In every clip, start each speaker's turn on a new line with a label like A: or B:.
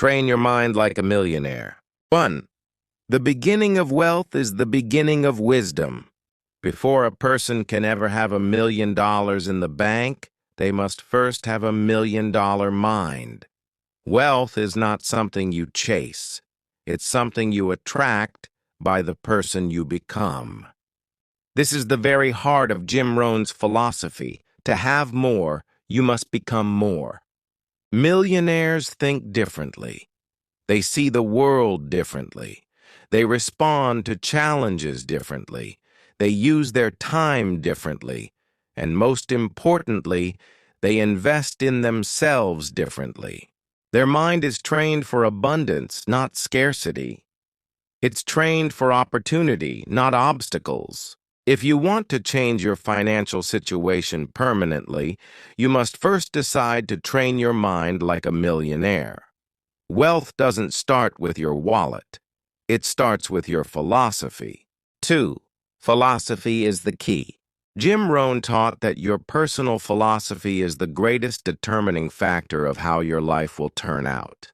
A: Train your mind like a millionaire. 1. The beginning of wealth is the beginning of wisdom. Before a person can ever have $1 million in the bank, they must first have $1 million mind. Wealth is not something you chase. It's something you attract by the person you become. This is the very heart of Jim Rohn's philosophy. To have more, you must become more. Millionaires think differently. They see the world differently. They respond to challenges differently. They use their time differently. And most importantly, they invest in themselves differently. Their mind is trained for abundance, not scarcity. It's trained for opportunity, not obstacles. If you want to change your financial situation permanently, you must first decide to train your mind like a millionaire. Wealth doesn't start with your wallet. It starts with your philosophy. 2. Philosophy is the key. Jim Rohn taught that your personal philosophy is the greatest determining factor of how your life will turn out.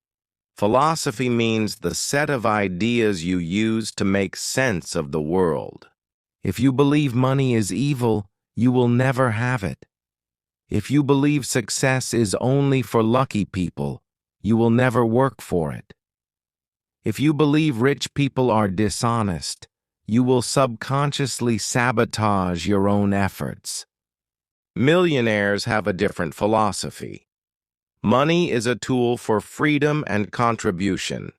A: Philosophy means the set of ideas you use to make sense of the world. If you believe money is evil, you will never have it. If you believe success is only for lucky people, you will never work for it. If you believe rich people are dishonest, you will subconsciously sabotage your own efforts. Millionaires have a different philosophy. Money is a tool for freedom and contribution.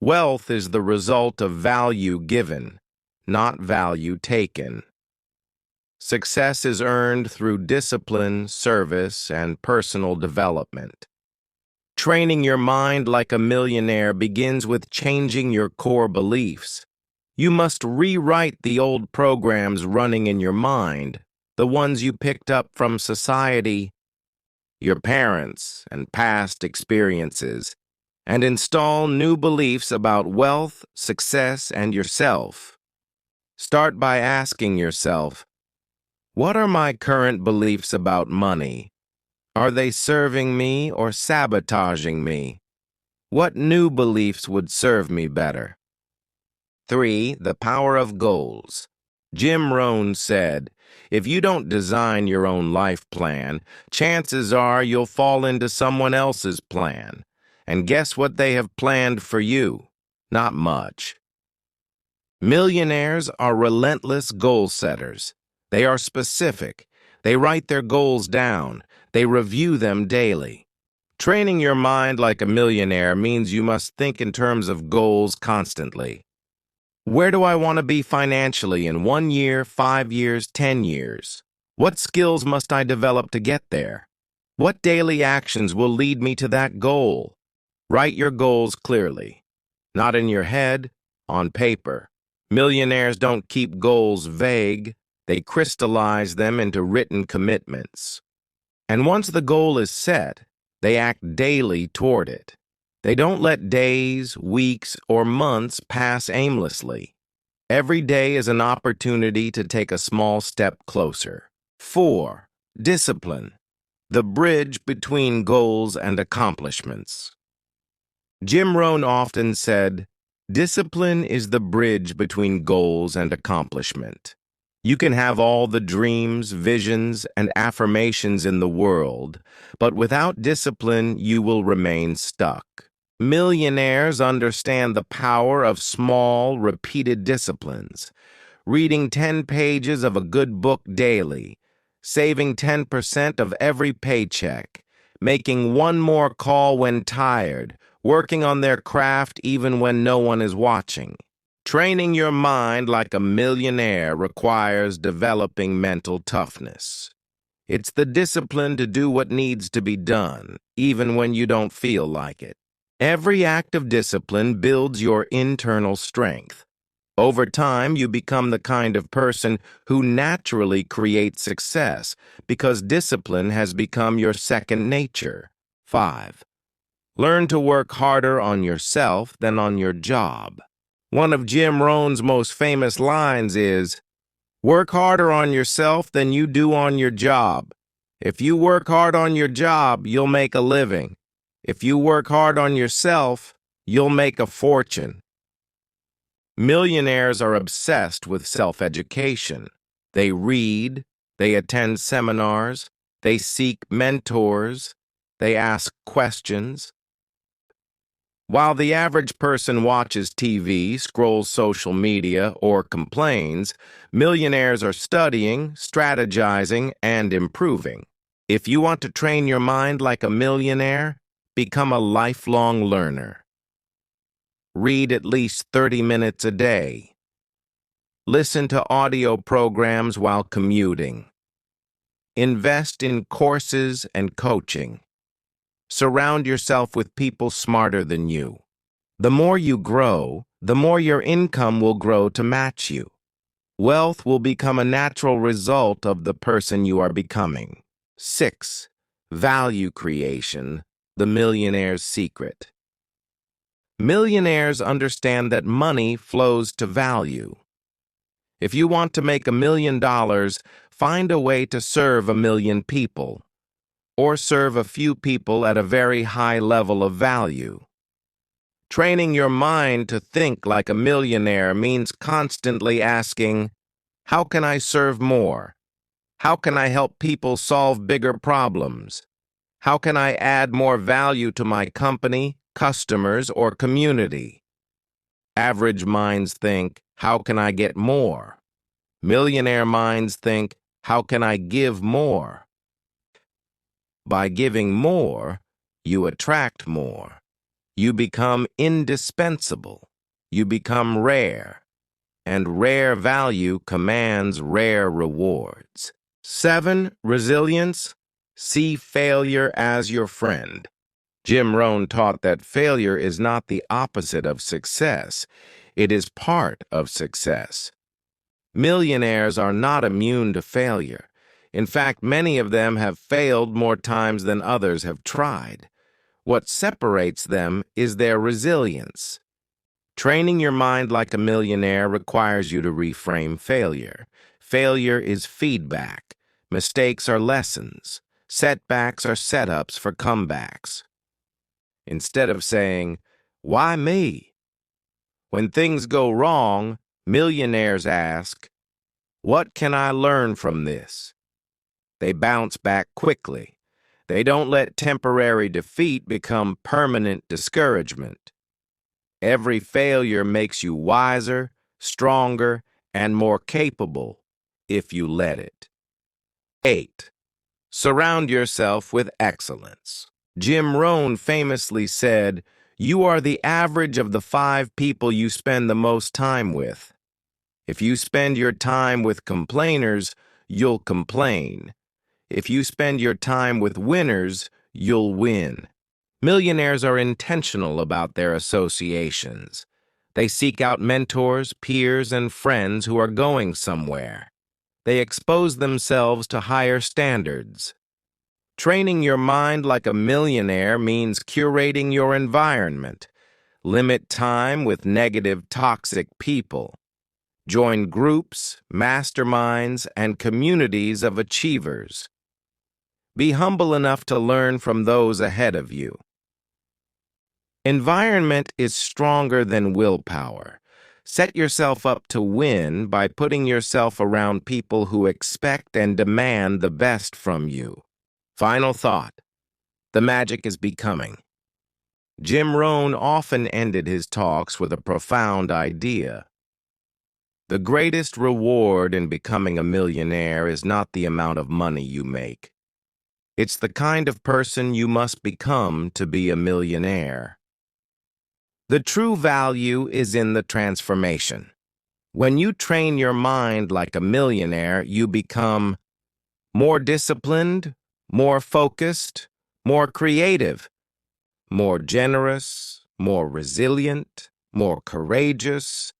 A: Wealth is the result of value given, not value taken. Success is earned through discipline, service, and personal development. Training your mind like a millionaire begins with changing your core beliefs. You must rewrite the old programs running in your mind, the ones you picked up from society, your parents, and past experiences, and install new beliefs about wealth, success, and yourself. Start by asking yourself, what are my current beliefs about money? Are they serving me or sabotaging me? What new beliefs would serve me better? 3. The power of goals. Jim Rohn said, if you don't design your own life plan, chances are you'll fall into someone else's plan. And guess what they have planned for you? Not much. Millionaires are relentless goal setters. They are specific. They write their goals down. They review them daily. Training your mind like a millionaire means you must think in terms of goals constantly. Where do I want to be financially in 1 year, 5 years, 10 years? What skills must I develop to get there? What daily actions will lead me to that goal? Write your goals clearly. Not in your head, on paper. Millionaires don't keep goals vague. They crystallize them into written commitments. And once the goal is set, they act daily toward it. They don't let days, weeks, or months pass aimlessly. Every day is an opportunity to take a small step closer. 4. Discipline, the bridge between goals and accomplishments. Jim Rohn often said, discipline is the bridge between goals and accomplishment. You can have all the dreams, visions, and affirmations in the world, but without discipline, you will remain stuck. Millionaires understand the power of small, repeated disciplines. Reading 10 pages of a good book daily, saving 10% of every paycheck, making one more call when tired, working on their craft even when no one is watching. Training your mind like a millionaire requires developing mental toughness. It's the discipline to do what needs to be done, even when you don't feel like it. Every act of discipline builds your internal strength. Over time, you become the kind of person who naturally creates success because discipline has become your second nature. 5. Learn to work harder on yourself than on your job. One of Jim Rohn's most famous lines is, work harder on yourself than you do on your job. If you work hard on your job, you'll make a living. If you work hard on yourself, you'll make a fortune. Millionaires are obsessed with self-education. They read, they attend seminars, they seek mentors, they ask questions. While the average person watches TV, scrolls social media, or complains, millionaires are studying, strategizing, and improving. If you want to train your mind like a millionaire, become a lifelong learner. Read at least 30 minutes a day. Listen to audio programs while commuting. Invest in courses and coaching. Surround yourself with people smarter than you. The more you grow, the more your income will grow to match you. Wealth will become a natural result of the person you are becoming. 6. Value creation, the millionaire's secret. Millionaires understand that money flows to value. If you want to make $1 million, find a way to serve 1 million people, or serve a few people at a very high level of value. Training your mind to think like a millionaire means constantly asking, how can I serve more? How can I help people solve bigger problems? How can I add more value to my company, customers, or community? Average minds think, how can I get more? Millionaire minds think, how can I give more? By giving more, you attract more. You become indispensable. You become rare. And rare value commands rare rewards. 7. Resilience. See failure as your friend. Rohn taught that failure is not the opposite of success. It is part of success. Millionaires are not immune to failure. In fact, many of them have failed more times than others have tried. What separates them is their resilience. Training your mind like a millionaire requires you to reframe failure. Failure is feedback. Mistakes are lessons. Setbacks are setups for comebacks. Instead of saying, why me? When things go wrong, millionaires ask, what can I learn from this? They bounce back quickly. They don't let temporary defeat become permanent discouragement. Every failure makes you wiser, stronger, and more capable if you let it. 8. Surround yourself with excellence. Rohn famously said, you are the average of the 5 people you spend the most time with. If you spend your time with complainers, you'll complain. If you spend your time with winners, you'll win. Millionaires are intentional about their associations. They seek out mentors, peers, and friends who are going somewhere. They expose themselves to higher standards. Training your mind like a millionaire means curating your environment. Limit time with negative, toxic people. Join groups, masterminds, and communities of achievers. Be humble enough to learn from those ahead of you. Environment is stronger than willpower. Set yourself up to win by putting yourself around people who expect and demand the best from you. Final thought. The magic is becoming. Rohn often ended his talks with a profound idea. The greatest reward in becoming a millionaire is not the amount of money you make. It's the kind of person you must become to be a millionaire. The true value is in the transformation. When you train your mind like a millionaire, you become more disciplined, more focused, more creative, more generous, more resilient, more courageous.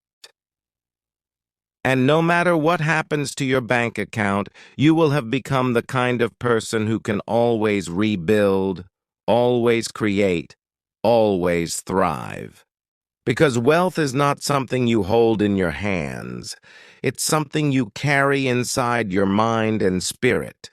A: And no matter what happens to your bank account, you will have become the kind of person who can always rebuild, always create, always thrive. Because wealth is not something you hold in your hands. It's something you carry inside your mind and spirit.